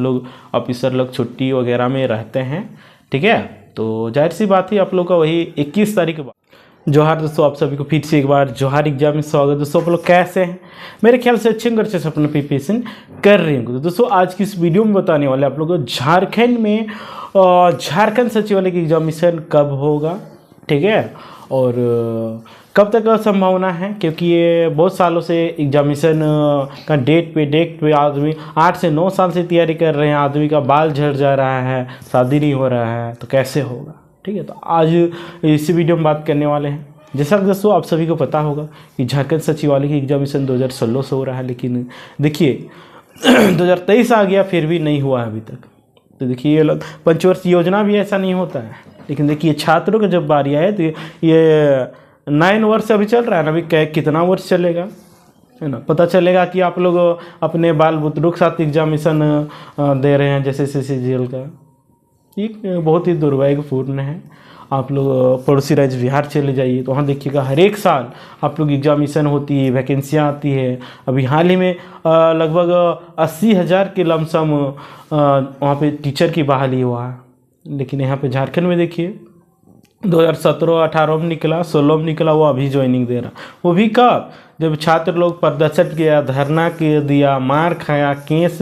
लोग ऑफिसर लोग छुट्टी वगैरह में रहते हैं, ठीक है। तो जाहिर सी बात ही आप लोग का वही 21 तारीख के बाद। जोहार दोस्तों, आप सभी को फिर से एक बार जोहार एग्जाम में स्वागत। दोस्तों आप लोग कैसे हैं? मेरे ख्याल से अच्छे से अपना प्रिपरेशन कर रहे होंगे। तो दोस्तों आज की इस वीडियो में बताने वाले आप लोगों को झारखंड में झारखंड सचिवालय की एग्जामिनेशन कब होगा, ठीक है, और कब तक का संभावना है, क्योंकि ये बहुत सालों से एग्जामिनेशन का डेट पे आदमी 8 से 9 साल से तैयारी कर रहे हैं। आदमी का बाल झड़ जा रहा है, शादी नहीं हो रहा है, तो कैसे होगा, ठीक है। तो आज इसी वीडियो में बात करने वाले हैं। जैसा कि दोस्तों आप सभी को पता होगा कि झारखंड सचिवालय की एग्जामिनेशन 2016 से हो रहा है, लेकिन देखिए 2023 आ गया फिर भी नहीं हुआ है अभी तक। तो देखिए ये पंचवर्षीय योजना भी ऐसा नहीं होता है, लेकिन देखिए छात्रों का जब बारी आए तो ये 9 वर्ष अभी चल रहा है ना, अभी कितना वर्ष चलेगा, है ना। पता चलेगा कि आप लोग अपने बाल बुतरू के साथ एग्जामिनेशन दे रहे हैं, जैसे CCGL का। ये बहुत ही दुर्भाग्यपूर्ण है। आप लोग पड़ोसी राज्य बिहार चले जाइए तो वहाँ देखिएगा हर एक साल आप लोग एग्जामिनेशन होती है, वैकेंसियाँ आती है। अभी हाल ही में लगभग 80,000 के लमसम वहाँ पे टीचर की बहाली हुआ है। लेकिन यहाँ पे झारखंड में देखिए 2017-18 में निकला, 16 में निकला, वो अभी ज्वाइनिंग दे रहा। वो भी कब? जब छात्र लोग प्रदर्शन किया, धरना दिया, मार खाया, केस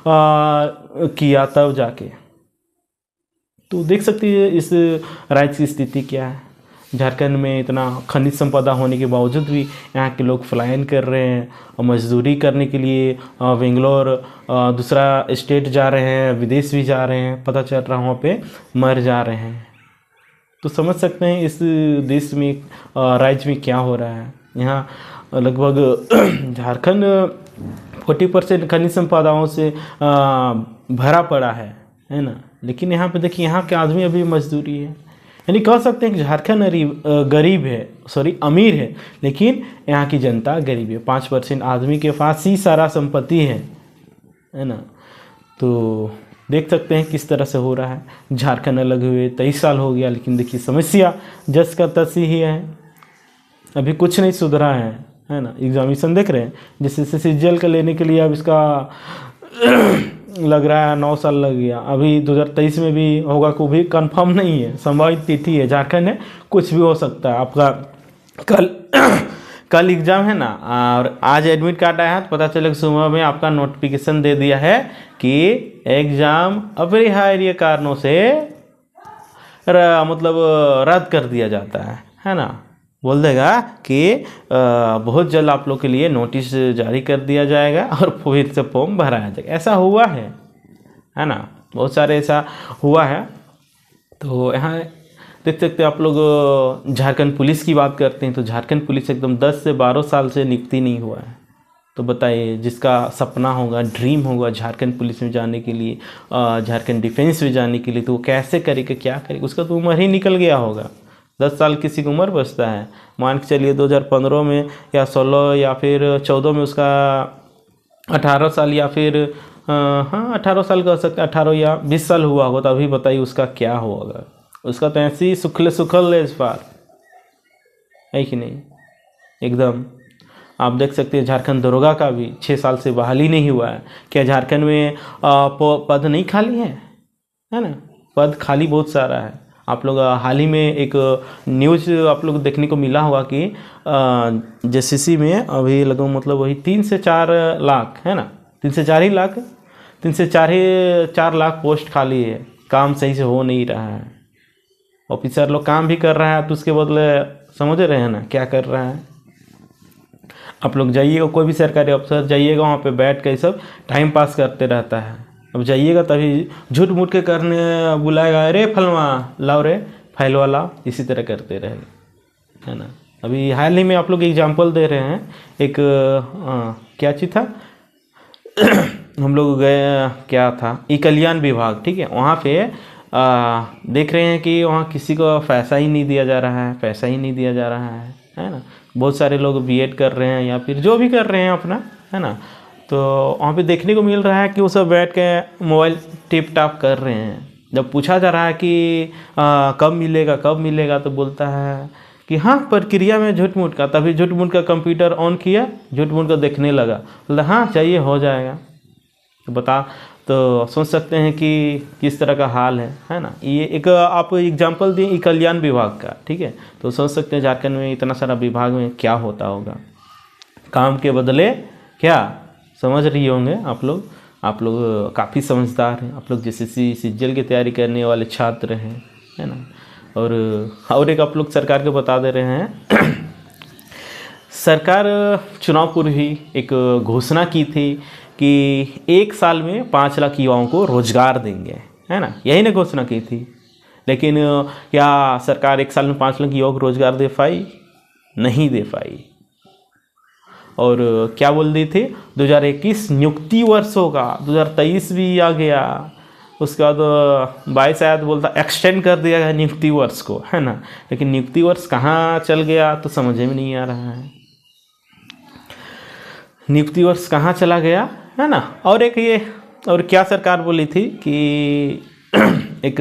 किया, तब जाके। तो देख सकती है इस राज्य की स्थिति क्या है। झारखंड में इतना खनिज संपदा होने के बावजूद भी यहाँ के लोग पलायन कर रहे हैं और मजदूरी करने के लिए बेंगलोर दूसरा स्टेट जा रहे हैं, विदेश भी जा रहे हैं, पता चल रहा वहाँ पे मर जा रहे हैं। तो समझ सकते हैं इस देश में राज्य में क्या हो रहा है। यहाँ लगभग झारखंड 40% खनिज संपदाओं से भरा पड़ा है ना। लेकिन यहाँ पे देखिए यहाँ के आदमी अभी मजदूरी है, यानी कह सकते हैं कि झारखंड गरीब है, अमीर है, लेकिन यहाँ की जनता गरीब है। 5% आदमी के पास ही सारा संपत्ति है ना। तो देख सकते हैं किस तरह से हो रहा है। झारखंड अलग हुए 23 साल हो गया, लेकिन देखिए समस्या जस का तस ही है, अभी कुछ नहीं सुधरा है ना। एग्जामिनेशन देख रहे हैं, जैसे CCGL का लेने के लिए अब इसका लग रहा है 9 साल लग गया। अभी 2023 में भी होगा, को भी कंफर्म नहीं है, संभावित तिथि है। झारखंड है, कुछ भी हो सकता है। आपका कल एग्ज़ाम है ना, और आज एडमिट कार्ड आया है, तो पता चले सुबह में आपका नोटिफिकेशन दे दिया है कि एग्ज़ाम अपरिहार्य कारणों से मतलब रद्द कर दिया जाता है ना। बोल देगा कि बहुत जल्द आप लोग के लिए नोटिस जारी कर दिया जाएगा और फिर से फॉर्म भराया जाएगा। ऐसा हुआ है ना, बहुत सारे ऐसा हुआ है। तो यहाँ देख सकते हैं आप लोग। झारखंड पुलिस की बात करते हैं तो झारखंड पुलिस एकदम 10 से 12 साल से नियुक्ति नहीं हुआ है। तो बताइए, जिसका सपना होगा, ड्रीम होगा झारखंड पुलिस में जाने के लिए, झारखंड डिफेंस में जाने के लिए, तो वो कैसे करेगा, क्या करेगा? उसका तो उम्र ही निकल गया होगा। 10 साल किसी की उम्र बचता है, मान के चलिए 2015 में या 16 या फिर 14 में उसका 18 साल या फिर 18 साल कह सकते, 18 या 20 साल हुआ होगा। तो अभी बताइए उसका क्या होगा। उसका तो ऐसे ही सुखल इस पार है कि नहीं, एकदम। आप देख सकते हैं झारखंड दरोगा का भी 6 साल से बहाली नहीं हुआ है। क्या झारखंड में पद नहीं खाली है ना? पद खाली बहुत सारा है। आप लोग हाल ही में एक न्यूज़ आप लोग देखने को मिला होगा कि JCC में अभी लगभग मतलब वही 3 से 4 लाख है ना, 3 से 4 ही लाख, 3 से 4 लाख पोस्ट खाली है। काम सही से हो नहीं रहा है। ऑफिसर लोग काम भी कर रहा है तो उसके बदले समझ रहे हैं ना क्या कर रहा है। आप लोग जाइएगा, कोई भी सरकारी अफसर जाइएगा, वहाँ पे बैठ के सब टाइम पास करते रहता है। अब जाइएगा तभी झूठ मूठ के करने बुलाएगा, अरे फलवा लाओ रे फाइल वाला, इसी तरह करते रहेगा, है ना। अभी हाल ही में आप लोग एग्जाम्पल दे रहे हैं, एक क्या चीज़ था हम लोग गए, क्या था, कल्याण विभाग, ठीक है। वहाँ पे देख रहे हैं कि वहाँ किसी को पैसा ही नहीं दिया जा रहा है ना। बहुत सारे लोग BEd कर रहे हैं या फिर जो भी कर रहे हैं अपना, है ना। तो वहाँ पे देखने को मिल रहा है कि वो सब बैठ के मोबाइल टिप टाप कर रहे हैं। जब पूछा जा रहा है कि कब मिलेगा तो बोलता है कि हाँ प्रक्रिया में झूठ मूठ का। तभी झूठ मूठ का कंप्यूटर ऑन किया, झूठ मूठ का देखने लगा, बोला हाँ चाहिए हो जाएगा। तो तो सोच सकते हैं कि किस तरह का हाल है ना। ये एक आप एग्जांपल दें कल्याण विभाग का, ठीक है। तो सोच सकते हैं झारखंड में इतना सारा विभाग में क्या होता होगा, काम के बदले क्या, समझ रही होंगे आप लोग काफ़ी समझदार हैं आप लोग, जैसे सीजीएल की तैयारी करने वाले छात्र हैं, है ना। और एक आप लोग सरकार को बता दे रहे हैं सरकार चुनाव पूर्व ही एक घोषणा की थी कि 1 साल में 5 लाख युवाओं को रोजगार देंगे, है ना, यही ने घोषणा की थी। लेकिन क्या सरकार 1 साल में 5 लाख युवाओं को रोजगार दे पाई? नहीं दे पाई। और क्या बोल दी थी, 2021 नियुक्ति वर्ष होगा, 2023 भी आ गया, उसके बाद 22 शायद बोलता एक्सटेंड कर दिया गया नियुक्ति वर्ष को, है ना। लेकिन नियुक्ति वर्ष कहाँ चल गया तो समझ में नहीं आ रहा है, नियुक्ति वर्ष कहाँ चला गया, है ना। और एक ये और क्या सरकार बोली थी कि एक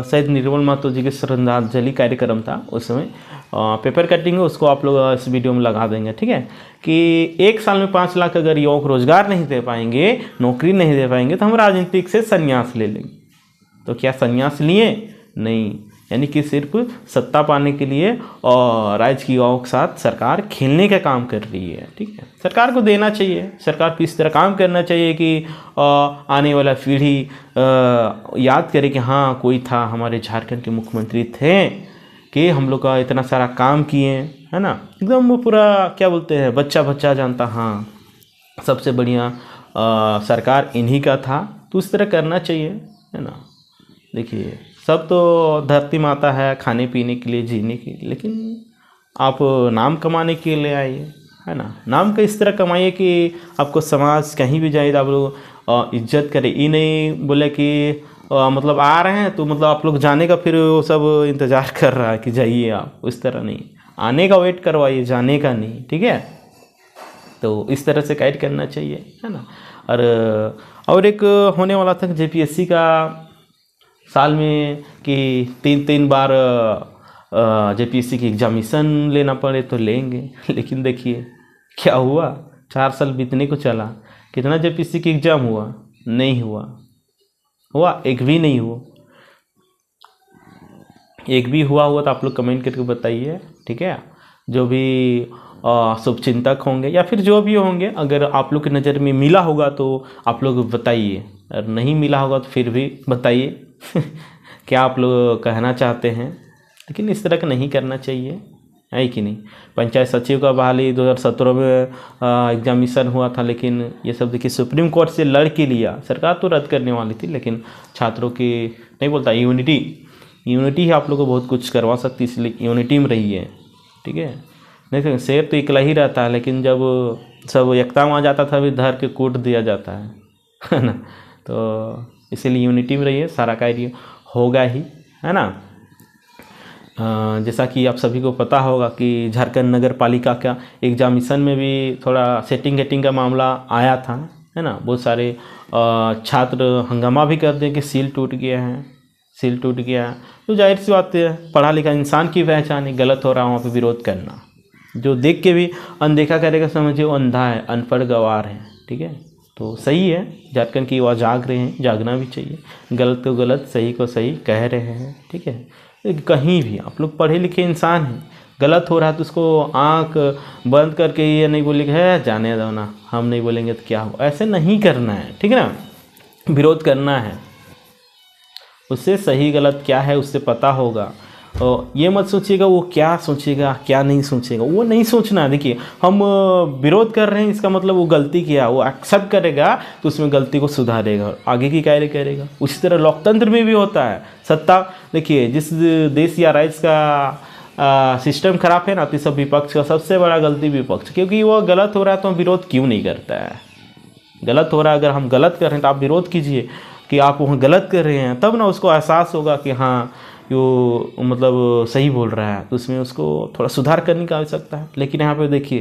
शहीद निर्मल महतो जी के श्रद्धांजलि कार्यक्रम था उस समय, पेपर कटिंग है उसको आप लोग इस वीडियो में लगा देंगे, ठीक है। कि 1 साल में 5 लाख अगर युवाओं को रोजगार नहीं दे पाएंगे, नौकरी नहीं दे पाएंगे, तो हम राजनीतिक से संन्यास ले लेंगे। तो क्या संन्यास लिए? नहीं, यानी कि सिर्फ सत्ता पाने के लिए और राज्य की युवाओं के साथ सरकार खेलने का काम कर रही है, ठीक है। सरकार को देना चाहिए, सरकार को इस तरह काम करना चाहिए कि आने वाला पीढ़ी याद करे कि हाँ कोई था, हमारे झारखंड के मुख्यमंत्री थे कि हम लोग का इतना सारा काम किए, है ना। एकदम वो पूरा क्या बोलते हैं, बच्चा बच्चा जानता, हाँ सबसे बढ़िया सरकार इन्हीं का था। तो उस तरह करना चाहिए, है ना। देखिए सब तो धरती माता है खाने पीने के लिए, जीने के लिए, लेकिन आप नाम कमाने के लिए आइए, है ना। नाम का इस तरह कमाइए कि आपको समाज कहीं भी जाए तो आप लोग इज्जत करे। ये नहीं बोले कि मतलब आ रहे हैं तो मतलब आप लोग जाने का फिर वो सब इंतज़ार कर रहा है कि जाइए आप, उस तरह नहीं, आने का वेट करवाइए, जाने का नहीं, ठीक है। तो इस तरह से गाइड करना चाहिए, है ना। और एक होने वाला था जेपीएससी का साल में कि 3 बार जेपीएससी की एग्जामिनेशन लेना पड़े तो लेंगे, लेकिन देखिए क्या हुआ, 4 साल बीतने को चला, कितना जेपीएससी की एग्ज़ाम हुआ? नहीं हुआ एक भी नहीं हुआ। एक भी हुआ तो आप लोग कमेंट करके बताइए, ठीक है। जो भी शुभचिंतक होंगे या फिर जो भी होंगे, अगर आप लोग की नज़र में मिला होगा तो आप लोग बताइए, और नहीं मिला होगा तो फिर भी बताइए क्या आप लोग कहना चाहते हैं। लेकिन इस तरह का नहीं करना चाहिए, है कि नहीं। पंचायत सचिव का बहाली 2017 में एग्जामिनेशन हुआ था, लेकिन ये सब देखिए सुप्रीम कोर्ट से लड़ के लिया, सरकार तो रद्द करने वाली थी, लेकिन छात्रों की नहीं बोलता यूनिटी ही आप लोग को बहुत कुछ करवा सकती, इसलिए यूनिटी में रही है, ठीक है। नहीं शेर तो इकला ही रहता है, लेकिन जब सब एकता में आ जाता था भी धर के कूट दिया जाता है ना। तो इसीलिए यूनिटी में रहिए, सारा कार्य होगा ही, है ना। जैसा कि आप सभी को पता होगा कि झारखंड नगर पालिका का एग्जामिनेशन में भी थोड़ा सेटिंग का मामला आया था, है ना। बहुत सारे छात्र हंगामा भी कर दें कि सील टूट गया, तो जाहिर सी बात है, पढ़ा लिखा इंसान की पहचान है, गलत हो रहा है वहाँ पे विरोध करना। जो देख के भी अनदेखा करेगा समझिए वो अंधा है, अनपढ़ गवार है, ठीक है। तो सही है, झारखंड की युवा जाग रहे हैं, जागना भी चाहिए, गलत को गलत, सही को सही कह रहे हैं, ठीक है। कहीं भी आप लोग पढ़े लिखे इंसान हैं, गलत हो रहा है तो उसको आंख बंद करके ये नहीं बोलेंगे है जाने दो ना, हम नहीं बोलेंगे तो क्या हो, ऐसे नहीं करना है, ठीक है ना। विरोध करना है, उससे सही गलत क्या है उससे पता होगा। और ये मत सोचिएगा वो क्या सोचेगा क्या नहीं सोचेगा, वो नहीं सोचना है। देखिए हम विरोध कर रहे हैं, इसका मतलब वो गलती किया, वो एक्सेप्ट करेगा तो उसमें गलती को सुधारेगा, आगे की कार्य करेगा। उसी तरह लोकतंत्र में भी होता है, सत्ता देखिए जिस देश या राज्य का सिस्टम खराब है ना, तो सब विपक्ष का सबसे बड़ा गलती विपक्ष, क्योंकि वो गलत हो रहा है तो हम विरोध क्यों नहीं करता है। गलत हो रहा है, अगर हम गलत कर रहे हैं तो आप विरोध कीजिए कि आप वहाँ गलत कर रहे हैं, तब ना उसको एहसास होगा कि हाँ यो मतलब सही बोल रहा है, तो उसमें उसको थोड़ा सुधार करने की आवश्यकता है। लेकिन यहाँ पे देखिए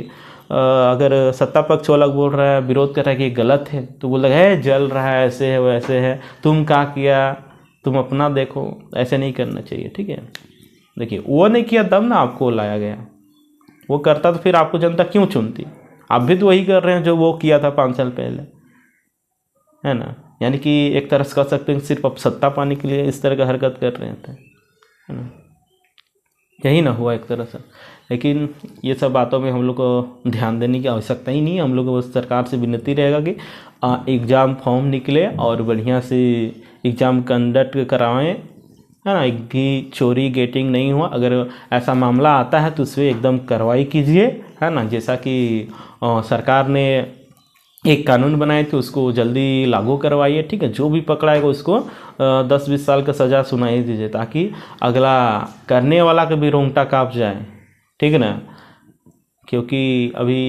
अगर सत्ता पक्ष वाला बोल रहा है, विरोध कर रहा है कि गलत है, तो बोल रहा है जल रहा है, ऐसे है वैसे है, तुम क्या किया, तुम अपना देखो, ऐसे नहीं करना चाहिए, ठीक है। देखिए वो नहीं किया तब ना आपको लाया गया, वो करता तो फिर आपको जनता क्यों चुनती। आप भी तो वही कर रहे हैं जो वो किया था 5 साल पहले, है ना। यानी कि एक तरह से कह सकते हैं सिर्फ अब सत्ता पाने के लिए इस तरह का हरकत कर रहे थे, है ना। यही ना हुआ एक तरह से। लेकिन ये सब बातों में हम लोग को ध्यान देने की आवश्यकता ही नहीं है। हम लोग को बस सरकार से विनती रहेगा कि एग्ज़ाम फॉर्म निकले और बढ़िया से एग्ज़ाम कंडक्ट कराएं, है ना। एक भी चोरी गेटिंग नहीं हुआ। अगर ऐसा मामला आता है तो उस पर एकदम कार्रवाई कीजिए, है ना। जैसा कि सरकार ने एक कानून बनाए थे उसको जल्दी लागू करवाइए, ठीक है। जो भी पकड़ाएगा उसको 10-20 साल का सज़ा सुनाई दीजिए, ताकि अगला करने वाला का भी रोंगटा काँप जाए, ठीक है ना। क्योंकि अभी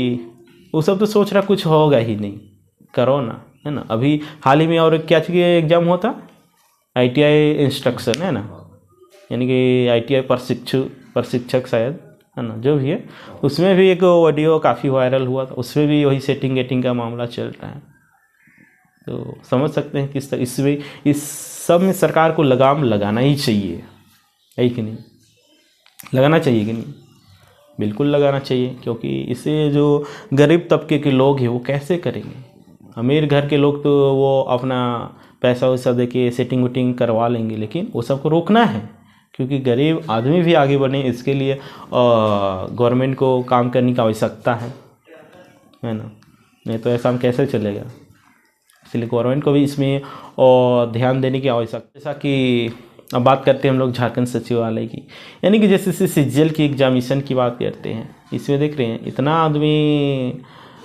वो सब तो सोच रहा कुछ होगा ही नहीं, करो ना, है ना। अभी हाल ही में और क्या चीज़ एग्ज़ाम होता, ITI इंस्ट्रक्शन, है ना, यानी कि ITI प्रशिक्षक शायद, है ना, जो भी है। उसमें भी एक ऑडियो काफ़ी वायरल हुआ था, उसमें भी वही सेटिंग गेटिंग का मामला चल रहा है। तो समझ सकते हैं किस तरह इसमें इस सब में सरकार को लगाम लगाना ही चाहिए, है कि नहीं। लगाना चाहिए कि नहीं, बिल्कुल लगाना चाहिए। क्योंकि इससे जो गरीब तबके के लोग हैं वो कैसे करेंगे। अमीर घर के लोग तो वो अपना पैसा वैसा दे के सेटिंग वेटिंग करवा लेंगे, लेकिन वो सबको रोकना है। क्योंकि गरीब आदमी भी आगे बढ़े इसके लिए गवर्नमेंट को काम करने की आवश्यकता है ना। नहीं तो ऐसा हम कैसे चलेगा। इसलिए गवर्नमेंट को भी इसमें ध्यान देने की आवश्यकता। जैसा कि अब बात करते हैं हम लोग झारखंड सचिवालय की, यानी कि जैसे CGL की एग्जामिनेशन की बात करते हैं। इसमें देख रहे हैं इतना आदमी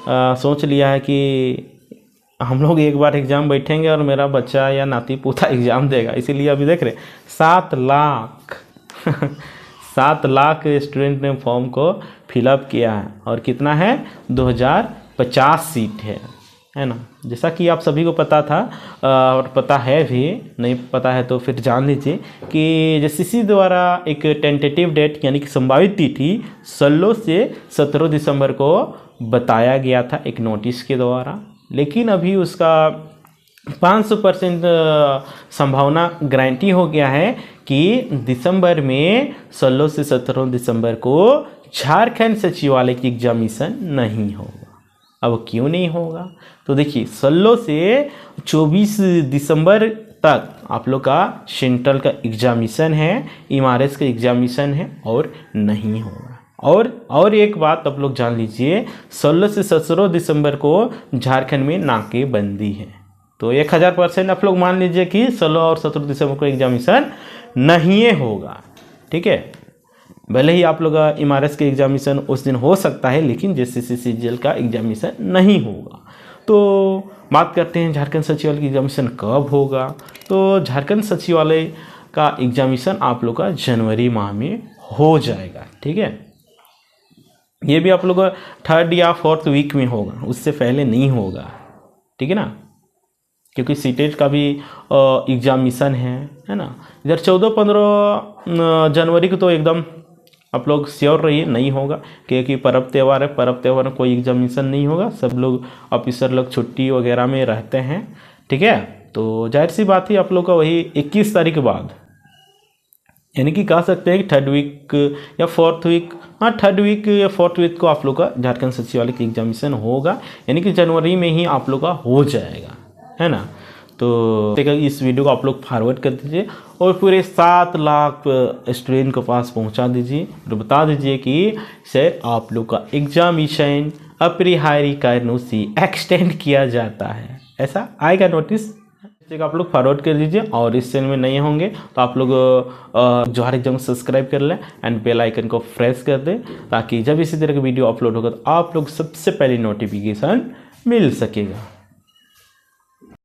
सोच लिया है कि हम लोग एक बार एग्ज़ाम बैठेंगे और मेरा बच्चा या नाती पोता एग्ज़ाम देगा। इसीलिए अभी देख रहे हैं 7 लाख 7 लाख स्टूडेंट ने फॉर्म को फिलअप किया है। और कितना है, 2050 सीट है ना। जैसा कि आप सभी को पता था और पता है भी, नहीं पता है तो फिर जान लीजिए कि JCC द्वारा एक टेंटेटिव डेट यानी कि संभावित तिथि 16 से 17 दिसंबर को बताया गया था एक नोटिस के द्वारा। लेकिन अभी उसका 500% संभावना गारंटी हो गया है कि दिसंबर में 16 से 17 दिसंबर को झारखंड सचिवालय की एग्जामिनेशन नहीं होगा। अब क्यों नहीं होगा, तो देखिए 16 से 24 दिसंबर तक आप लोग का सेंट्रल का एग्जामिनेशन है, MRS का एग्जामिनेशन है और नहीं होगा। और एक बात आप लोग जान लीजिए, 16 से 17 दिसंबर को झारखंड में नाकेबंदी है। तो 1000% आप लोग मान लीजिए कि 16 और 17 दिसंबर को एग्जामिनेशन नहीं होगा, ठीक है। भले ही आप लोग का MRS के एग्जामिनेशन उस दिन हो सकता है, लेकिन JCC CGL का एग्जामिनेशन नहीं होगा। तो बात करते हैं झारखंड सचिवालय की एग्जामिनेशन कब होगा। तो झारखंड सचिवालय का एग्जामिनेशन आप लोग का जनवरी माह में हो जाएगा, ठीक है। ये भी आप लोग का 3rd या 4th वीक में होगा, उससे पहले नहीं होगा, ठीक है ना। क्योंकि सीटेट का भी एग्जामिनेशन है ना। इधर 14-15 जनवरी को तो एकदम आप लोग श्योर रहिए नहीं होगा, क्योंकि पर्व त्यौहार है। पर्व त्यौहार में कोई एग्जामिनेशन नहीं होगा, सब लोग ऑफिसर लोग छुट्टी वगैरह में रहते हैं, ठीक है। तो जाहिर सी बात है आप लोग का वही 21 तारीख के बाद, यानी कि कह सकते हैं कि 3rd वीक या 4th वीक, हाँ 3rd वीक या 4th वीक को आप लोग का झारखंड सचिवालय की एग्जामिनेशन होगा, यानी कि जनवरी में ही आप लोग का हो जाएगा, है ना। तो इस वीडियो को आप लोग फॉरवर्ड कर दीजिए और पूरे 7 लाख स्टूडेंट के पास पहुंचा दीजिए और बता दीजिए कि सर आप लोग का एग्जामिनेशन अपरिहार्य कारणों से एक्सटेंड किया जाता है, ऐसा आएगा नोटिस। आप लोग फॉरवर्ड कर दीजिए और इस चैनल में नहीं होंगे तो आप लोग जोहार एग्जाम सब्सक्राइब कर लें एंड बेल आइकन को प्रेस कर दें, ताकि जब इसी तरह का वीडियो अपलोड होगा तो आप लोग सबसे पहले नोटिफिकेशन मिल सकेगा।